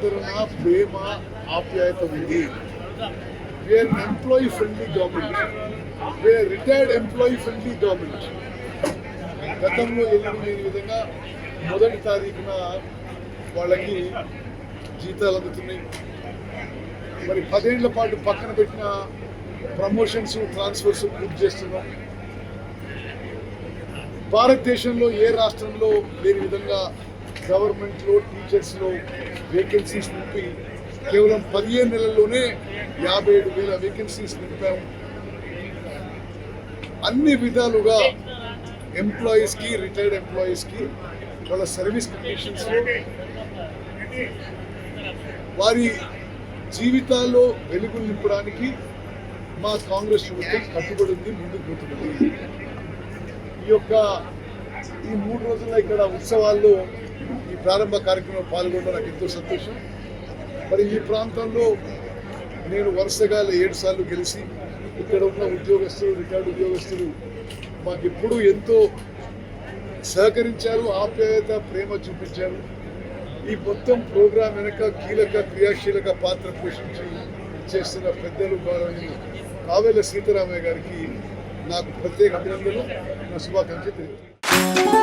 ఆదరణ, ప్రేమ, ఆప్యాయత ఉంది. We are employee friendly government, we are retired employee friendly government. గతంలో ఎన్నడూ లేని విధంగా మొదటి తారీఖున వాళ్ళకి జీతాలు అందుతున్నాయి. మరి 10 ఏళ్ల పాటు పక్కన పెట్టిన ప్రమోషన్స్, ట్రాన్స్ఫర్స్ పూర్తి చేస్తున్నాం. భారతదేశంలో ఏ రాష్ట్రంలో లేని విధంగా గవర్నమెంట్లో, టీచర్స్లో వేకెన్సీస్ నింపి కేవలం 15 నెలల్లోనే 57,000 వేకెన్సీస్ నింపాము. అన్ని విధాలుగా ఎంప్లాయీస్కి, రిటైర్డ్ ఎంప్లాయీస్కి వాళ్ళ సర్వీస్ కండిషన్స్లో వారి జీవితాల్లో వెలుగులు నింపడానికి మా కాంగ్రెస్ ప్రభుత్వం కట్టుబడి ఉంది, ముందుకు పోతున్నది. ఈ 3 రోజుల ఇక్కడ ఉత్సవాల్లో ఈ ప్రారంభ కార్యక్రమంలో పాల్గొనడం నాకు ఎంతో సంతోషం. మరి ఈ ప్రాంతంలో నేను వరుసగా 7 సార్లు గెలిచి ఇక్కడ ఉన్న ఉద్యోగస్తులు, రిటైర్డ్ ఉద్యోగస్తులు మాకు ఎప్పుడూ ఎంతో సహకరించారు, ఆప్యాయత, ప్రేమ చూపించారు. ఈ మొత్తం ప్రోగ్రాం వెనక కీలక క్రియాశీలక పాత్ర పోషించి చేస్తున్న పెద్దలు కావేల సీతారామయ్య గారికి నాకు ప్రత్యేక అభినందనలు, నా శుభాకాంక్షలు తెలియజేస్తాను.